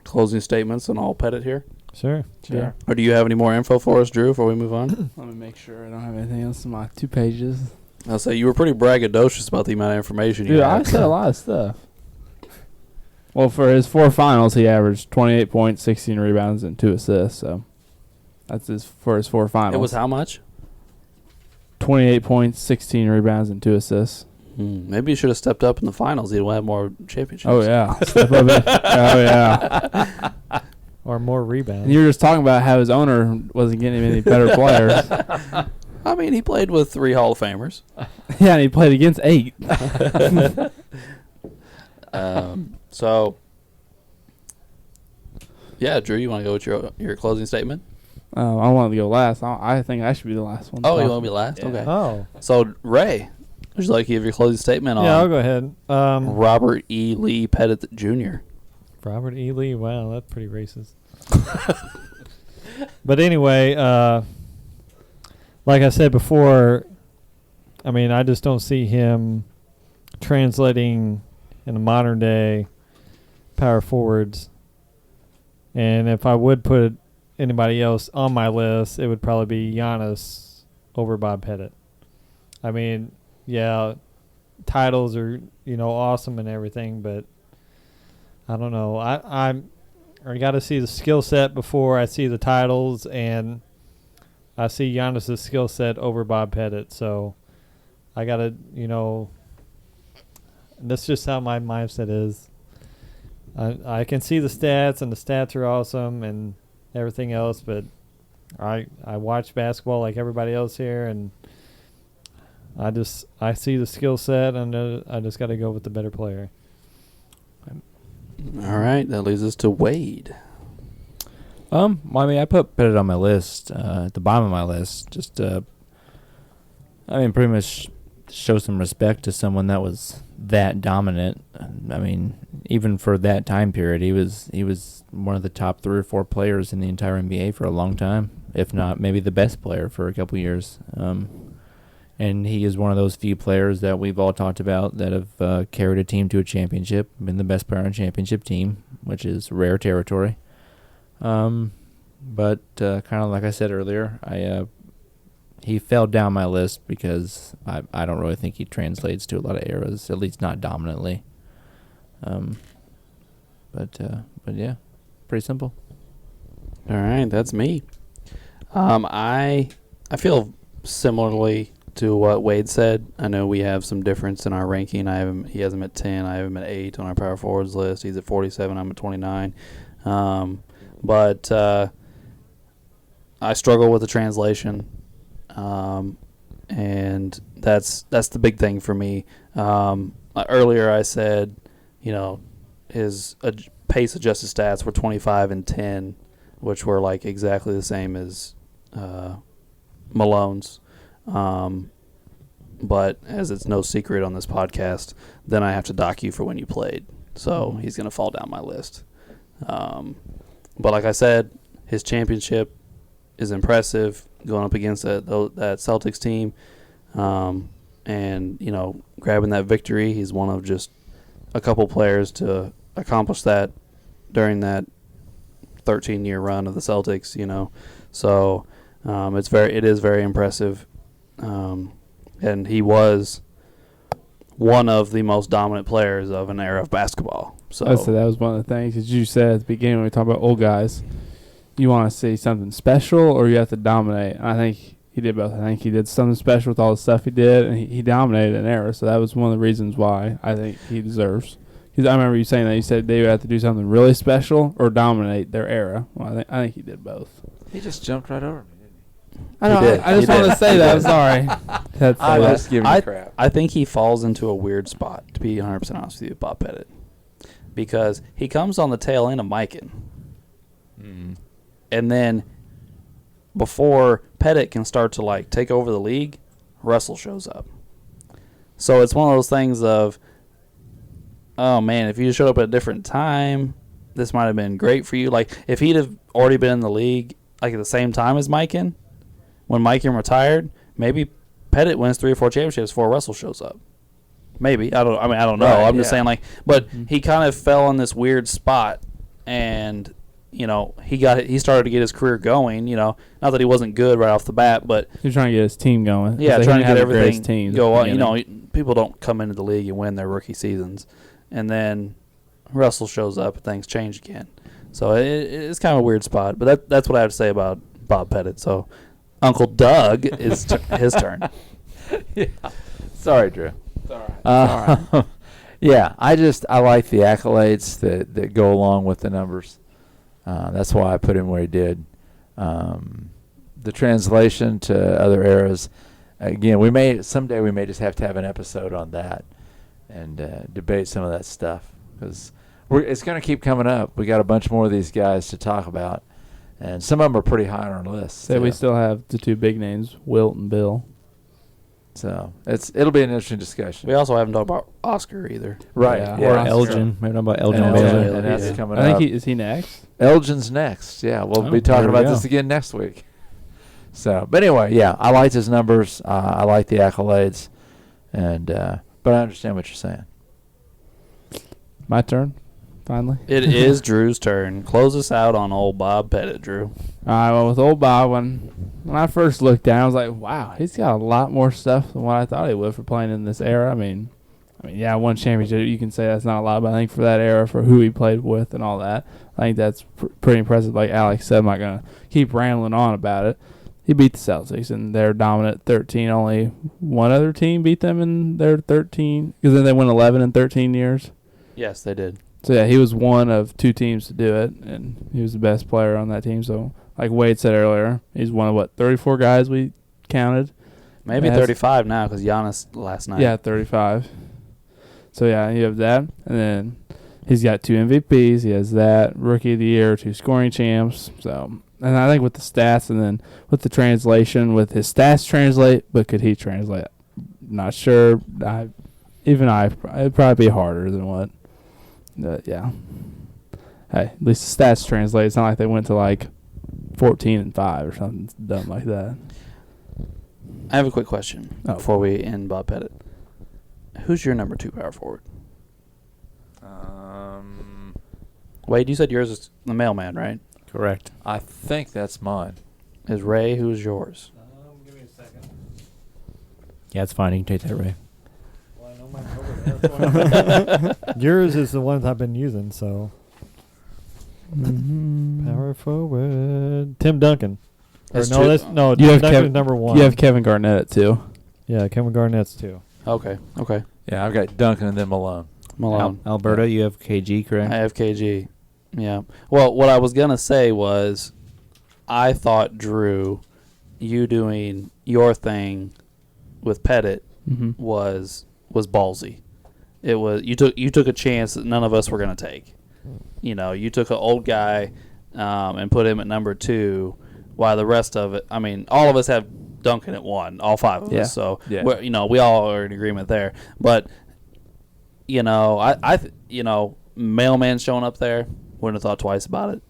closing statements and all Pettit here, Sure. Yeah. or do you have any more info for us, Drew, before we move on? Let me make sure I don't have anything else in my 2 pages. I'll say you were pretty braggadocious about the amount of information you Dude, had. I said a lot of stuff. Well, for his 4 finals, he averaged 28 points, 16 rebounds, and 2 assists. So that's his 4 finals. It was how much? 28 points, 16 rebounds, and 2 assists. Maybe you should have stepped up in the finals. He'd have more championships. Oh yeah. Step up it. Oh yeah. Or more rebounds. And you were just talking about how his owner wasn't getting him any better players. I mean, he played with 3 Hall of Famers. Yeah, and he played against 8. So, yeah, Drew, you want to go with your closing statement? I wanted to go last. I think I should be the last one. Oh, you want to be last? Yeah. Okay. Oh. So, Ray, would you like to give your closing statement Yeah, I'll on go ahead. Robert E. Lee Pettit Jr.? Robert E. Lee. Wow, that's pretty racist. But anyway, like I said before, I mean, I just don't see him translating in the modern day power forwards. And if I would put anybody else on my list, it would probably be Giannis over Bob Pettit. I mean, yeah, titles are, awesome and everything, but I don't know. I got to see the skill set before I see the titles, and I see Giannis's skill set over Bob Pettit. So I got to, that's just how my mindset is. I can see the stats, and the stats are awesome and everything else, but I watch basketball like everybody else here, and I see the skill set, and I just got to go with the better player. All right, that leads us to Wade. Well, I mean, I put Pettit on my list, at the bottom of my list, just pretty much show some respect to someone that was that dominant. I mean, even for that time period, he was one of the top 3 or 4 players in the entire NBA for a long time, if not maybe the best player for a couple years. And he is one of those few players that we've all talked about that have carried a team to a championship, been the best player on a championship team, which is rare territory. But kind of like I said earlier, he fell down my list because I don't really think he translates to a lot of eras, at least not dominantly. But yeah, pretty simple. All right, that's me. I feel similarly to what Wade said. I know we have some difference in our ranking. He has him at 10. I have him at 8 on our power forwards list. He's at 47. I'm at 29. But I struggle with the translation, and that's the big thing for me. Earlier I said, his pace adjusted stats were 25 and 10, which were like exactly the same as Malone's. But as it's no secret on this podcast, then I have to dock you for when you played. So he's going to fall down my list. But like I said, his championship is impressive going up against that Celtics team. And, grabbing that victory, he's one of just a couple players to accomplish that during that 13-year run of the Celtics, So it is very impressive. And he was one of the most dominant players of an era of basketball. So that was one of the things that you said at the beginning when we talked about old guys. You want to see something special, or you have to dominate. And I think he did both. I think he did something special with all the stuff he did, and he dominated an era. So that was one of the reasons why I think he deserves. Because I remember you saying that. You said they would have to do something really special or dominate their era. Well, I think he did both. He just jumped right over me. I know. I just wanted to say that. I'm sorry. I'm just giving you crap. I think he falls into a weird spot, to be 100% honest with you, Bob Pettit. Because he comes on the tail end of Mikan. Mm. And then before Pettit can start to, take over the league, Russell shows up. So it's one of those things of, oh, man, if you showed up at a different time, this might have been great for you. Like, if he'd have already been in the league, at the same time as Mikan, when Mikan retired, maybe Pettit wins 3 or 4 championships before Russell shows up. Maybe. I don't know. Right, I'm just saying, but he kind of fell in this weird spot, and, he started to get his career going, not that he wasn't good right off the bat, but he's trying to get his team going. Yeah, trying to get everything team go on. People don't come into the league and win their rookie seasons. And then Russell shows up and things change again. So it's kind of a weird spot, but that's what I have to say about Bob Pettit. So Uncle Doug is his turn. Yeah. Sorry, Drew. It's all right. Yeah, I like the accolades that go along with the numbers. That's why I put him where he did. The translation to other eras, again, someday we may just have to have an episode on that and debate some of that stuff, because it's going to keep coming up. We got a bunch more of these guys to talk about, and some of them are pretty high on our list. So we still have the 2 big names, Wilt and Bill. So it'll be an interesting discussion. We also haven't talked about Oscar either. Right. Yeah. Or Oscar. Elgin. Maybe not about Elgin. Elgin. And that's coming I up. think is he next? Elgin's next. Yeah, we'll Oh, be talking there we about go. this again next week. So, but anyway, yeah, I liked his numbers. I like the accolades, and but I understand what you're saying. My turn, finally. It is Drew's turn. Close us out on old Bob Pettit, Drew. All right, well, with old Bob, when I first looked down, I was like, wow, he's got a lot more stuff than what I thought he would for playing in this era. I mean, I mean, yeah, one championship. You can say that's not a lot, but I think for that era, for who he played with and all that, I think that's pretty impressive. Like Alex said, I'm not going to keep rambling on about it. He beat the Celtics, and they're dominant 13. Only one other team beat them in their 13, because then they went 11 in 13 years. Yes, they did. So, yeah, he was one of two teams to do it, and he was the best player on that team. So, like Wade said earlier, he's one of, 34 guys we counted? Maybe 35 now because Giannis last night. Yeah, 35. So, yeah, you have that. And then he's got 2 MVPs. He has that, Rookie of the Year, 2 scoring champs. So, and I think with the stats and then with the translation, with his stats translate, but could he translate? Not sure. It'd probably be harder than what. Yeah. Hey, at least the stats translate. It's not like they went to 14-5 or something dumb like that. I have a quick question before we end Bob Pettit. Who's your number 2 power forward? Wade, you said yours is the mailman, right? Correct. I think that's mine. Is Ray, who's yours? Give me a second. Yeah, it's fine. You can take that, Ray. Well, I know mine's over there. Yours is the ones I've been using, so. Power forward. Tim Duncan. That's Tim You have Duncan Kev- is number 1. You have Kevin Garnett at 2. Yeah, Kevin Garnett's 2. Okay. Yeah, I've got Duncan and then Malone. Malone. Alberta, you have KG, correct? I have KG. Yeah. Well, what I was going to say was I thought, Drew, you doing your thing with Pettit was ballsy. It was you took a chance that none of us were going to take. You know, you took an old guy and put him at number 2, while the rest of it, I mean, all of us have Duncan at 1, all 5 of us. So, we all are in agreement there. But, Mailman showing up there, wouldn't have thought twice about it.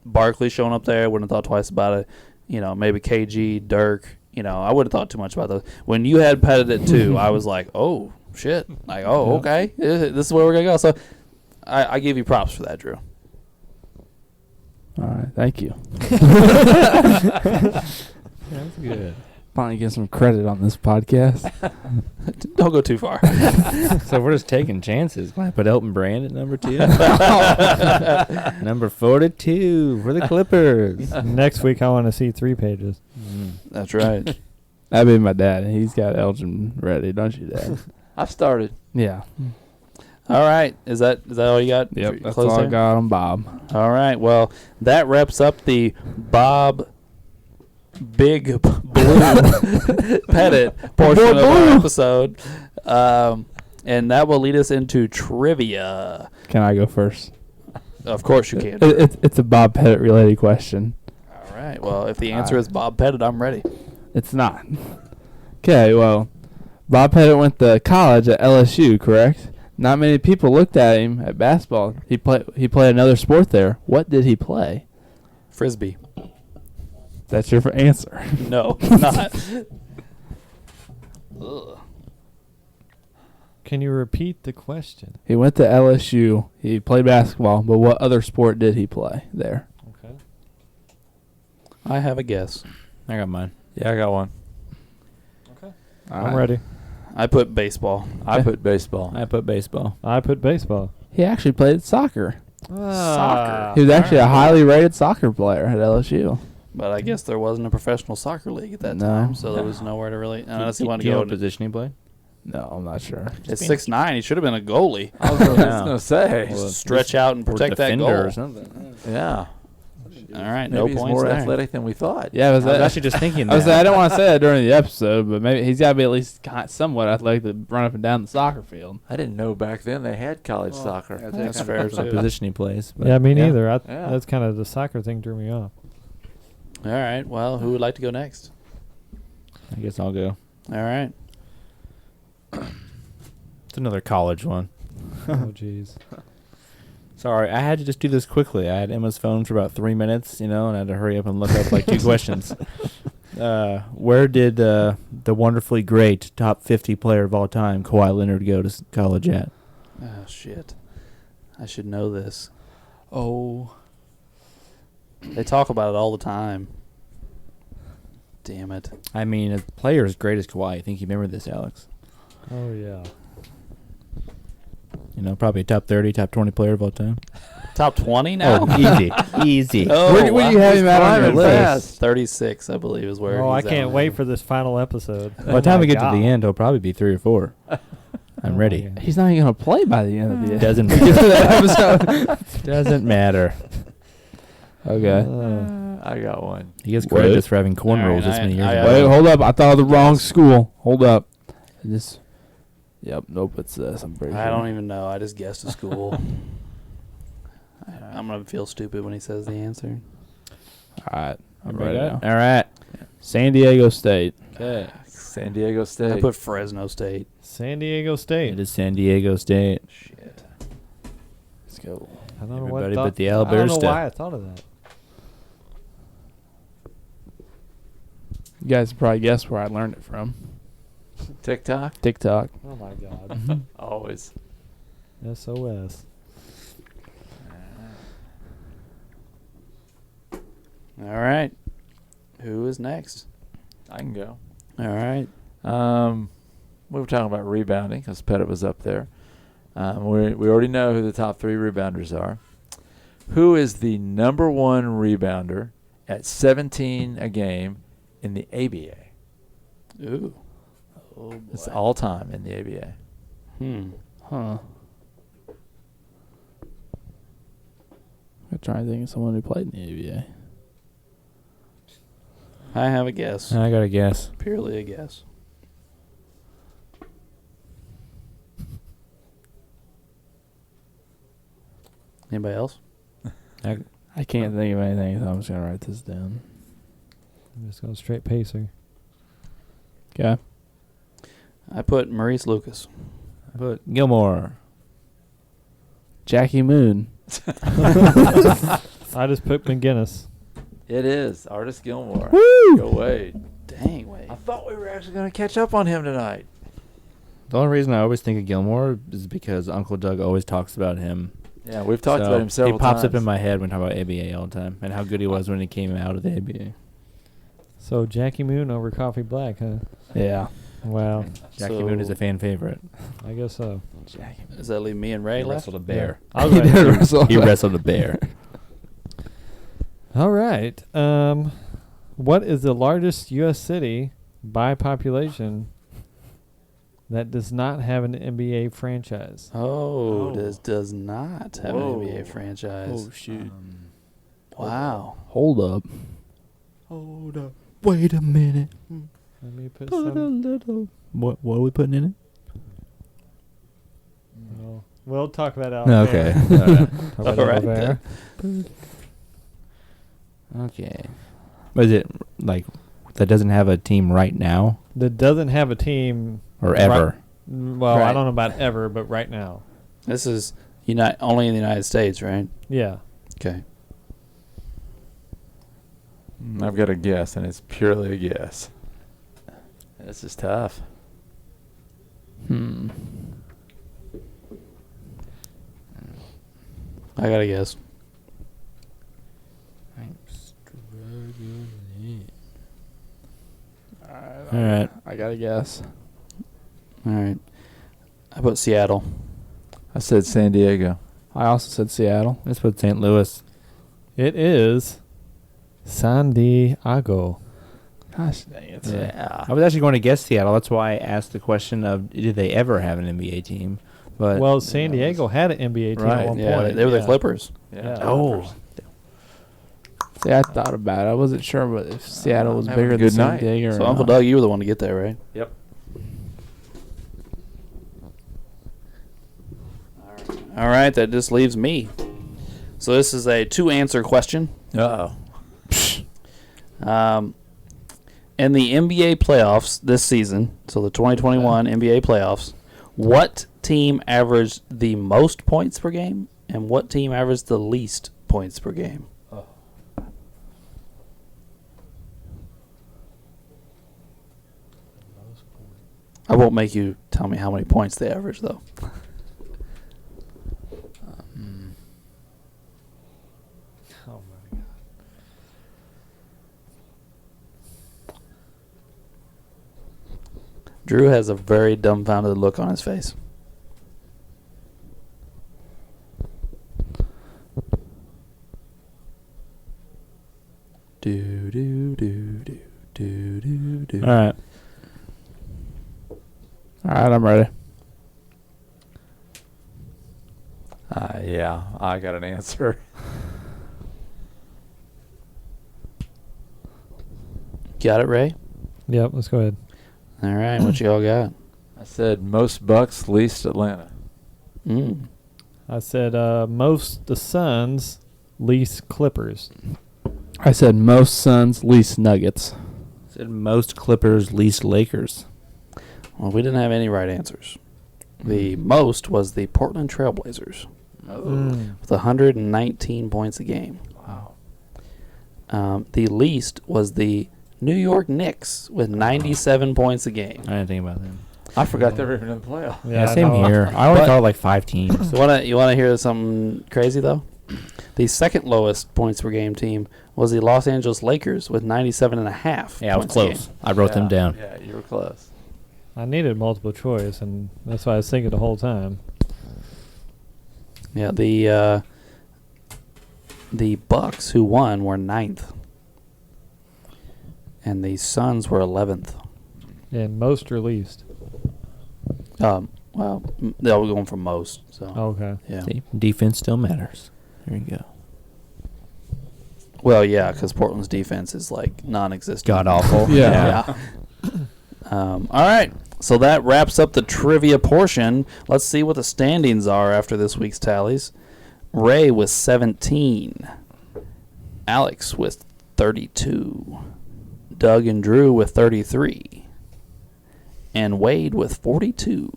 Barkley showing up there, wouldn't have thought twice about it. Maybe KG, Dirk, I wouldn't have thought too much about those. When you had Pettit at 2, I was like, oh, shit. Okay. This is where we're going to go. So, I give you props for that, Drew. All right, thank you. That's good. Finally get some credit on this podcast. Don't go too far. So we're just taking chances. Can I put Elton Brand at number 2? Number 42 for the Clippers. Next week, I want to see 3 pages. That's right. That'd be my dad. He's got Elgin ready, don't you, Dad? I've started. Yeah. All right. Is that all you got? Yep, that's Close all there? I got on Bob. All right. Well, that wraps up the Bob Big Blue Pettit portion of our episode. And that will lead us into trivia. Can I go first? Of course you can. It's a Bob Pettit related question. All right. Well, if the answer is Bob Pettit, I'm ready. It's not. Okay, well, Bob Pettit went to college at LSU, correct? Not many people looked at him at basketball. He played another sport there. What did he play? Frisbee. That's your answer. No, not. Ugh. Can you repeat the question? He went to LSU. He played basketball, but what other sport did he play there? Okay. I have a guess. I got mine. Yeah, I got one. Okay. All I'm right. ready. I put baseball. I put baseball. I put baseball. I put baseball. He actually played soccer. Soccer. He was actually a highly rated soccer player at LSU. But I guess there wasn't a professional soccer league at that No. time, so there was nowhere to really. Unless he wanted Do to you go. know what position he played? No, I'm not sure. At 6'9", he should have been a goalie. I was going to say. Just stretch out and protect that defender goal. or something. Yeah. All right, Maybe no he's points more there. athletic than we thought. Yeah, I was actually just thinking I that. didn't want to say that during the episode, but maybe he's got to be at least somewhat athletic to run up and down the soccer field. I didn't know back then they had college soccer. That's fair, What too. position he plays. But Yeah, me Yeah. neither. Yeah. That's kind of the soccer thing threw me off. All right, well, who would like to go next? I guess I'll go. All right. It's another college one. Oh, jeez. Sorry, I had to just do this quickly. I had Emma's phone for about 3 minutes, and I had to hurry up and look up 2 questions. Where did the wonderfully great top 50 player of all time, Kawhi Leonard, go to college at? Oh, shit. I should know this. Oh. They talk about it all the time. Damn it. I mean, a player as great as Kawhi. I think you remember this, Alex. Oh, yeah. Probably top 30, top 20 player of all time. Top 20 now? Easy. Oh, Where do you have him at on your climbing list? fast. 36, I believe, is where Oh, I he's can't at. wait for this final episode. By the time we get to the end, he'll probably be 3 or 4. I'm ready. God. He's not even going to play by the end of the Doesn't episode. Doesn't matter. Okay. I got one. He gets credit What? just for having corn All right, rolls this many years I- ago. Wait, hold up. I thought of the wrong school. Hold up. This. Yep. Nope. It's this. I'm pretty I sure. don't even know. I just guessed a school. I'm going to feel stupid when he says the answer. All right. I'm Ready ready now? now. All right. San Diego State. Okay. San Diego I State. put Fresno State. San Diego State. It is San Diego State. Shit. Let's go. I don't know Everybody what but the I don't know Alberta. why I thought of that. You guys probably guessed where I learned it from. TikTok. TikTok. Oh my God. Always. SOS. All right. Who is next? I can go. All right. We were talking about rebounding because Pettit was up there. We already know who the top 3 rebounders are. Who is the number 1 rebounder at 17 a game in the ABA? Ooh. Oh, It's boy. all time in the ABA. Huh. I'm trying to think of someone who played in the ABA. I have a guess. I got to guess. Purely a guess. Anybody else? I can't think of anything, so I'm just going to write this down. I'm just going straight pacer. Okay. I put Maurice Lucas. I put Gilmore. Jackie Moon. I just put McGinnis. It is Artis Gilmore. Woo! Go Wade. Dang, wait. I thought we were actually going to catch up on him tonight. The only reason I always think of Gilmore is because Uncle Doug always talks about him. Yeah, we've talked So about him several He pops times. up in my head when I talk about ABA all the time and how good he was when he came out of the ABA. So Jackie Moon over Coffee Black, huh? Yeah. Wow. Jackie Moon is a So- fan favorite. I guess so. Does that leave me and Ray He left? wrestled a bear. I'll He go ahead. did wrestle. He wrestled a bear. All right. What is the largest U.S. city by population that does not have an NBA franchise? Oh, Oh. does not have Whoa. an NBA franchise. Oh, shoot. Wow. Hold up. Hold up. Wait a minute. Let me put Put a some. little. What are we putting in it? We'll talk about that. Okay. Talk about All that right, over then. there. Okay. But is it like that doesn't have a team right now That doesn't have a team. or ever? Well, I Right. don't know about ever, but right now. This is only in the United States, right? Yeah. Okay. I've got a guess, and it's purely a guess. This is tough. I got to guess. All right. I got to guess. All right. I put Seattle. I said San Diego. I also said Seattle. Let's put St. Louis. It is San Diego. Gosh dang it. Yeah. I was actually going to guess Seattle. That's why I asked the question of did they ever have an NBA team? But Well, San Diego had an NBA team Right, at one Yeah, point. they were the yeah. Clippers. Yeah. oh, See, I thought about it. I wasn't sure but if Seattle was having a bigger than good San night. Diego or So Uncle not. Doug, you were the one to get there, right? Yep. All right, that just leaves me. So this is a 2-answer question. Uh-oh. In the NBA playoffs this season, so the 2021 NBA playoffs, what team averaged the most points per game, and what team averaged the least points per game? I won't make you tell me how many points they average, though. Oh my God. Drew has a very dumbfounded look on his face. Do do do do do do do. All right. All right, I'm ready. Yeah, I got an answer. Got it, Ray? Yep, let's go ahead. All right, what you all got? I said most Bucks, least Atlanta. I said most the Suns, least Clippers. I said most Suns, least Nuggets. Said most Clippers, least Lakers. Well, we didn't have any right answers. The most was the Portland Trailblazers with 119 points a game. Wow. The least was the New York Knicks with 97 points a game. I didn't think about them. I forgot they were even in the playoff. Yeah, I same know. here. I only But- thought like 5 teams. So you wanna hear something crazy though? The second lowest points per game team was the Los Angeles Lakers with 97.5. Yeah, I was points a game. close. I wrote them down. Yeah, you were close. I needed multiple choice, and that's what I was thinking the whole time. Yeah, the Bucks, who won, were 9th. And the Suns were 11th. And most or least. Well, they were going for most. So Okay. yeah. See, defense still matters. There you go. Well, yeah, because Portland's defense is like non-existent. God awful. Yeah. All right. So that wraps up the trivia portion. Let's see what the standings are after this week's tallies. Ray with 17. Alex with 32. Doug and Drew with 33. And Wade with 42.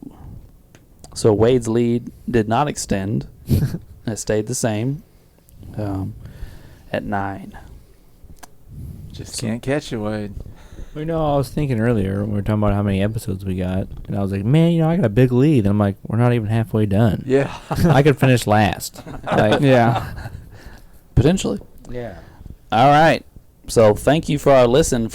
So Wade's lead did not extend. It stayed the same at 9. Just can't catch you, Wade. Well, I was thinking earlier when we were talking about how many episodes we got, and I was like, man, I got a big lead. And I'm like, we're not even halfway done. Yeah. I could finish last. Like, Yeah. Potentially. yeah. All right. So thank you for our listen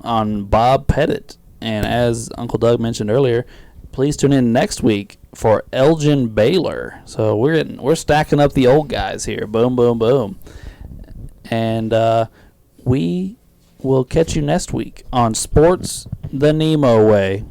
on Bob Pettit. And as Uncle Doug mentioned earlier, please tune in next week for Elgin Baylor. So we're stacking up the old guys here. Boom, boom, boom. And we will catch you next week on Sports the Nemo Way.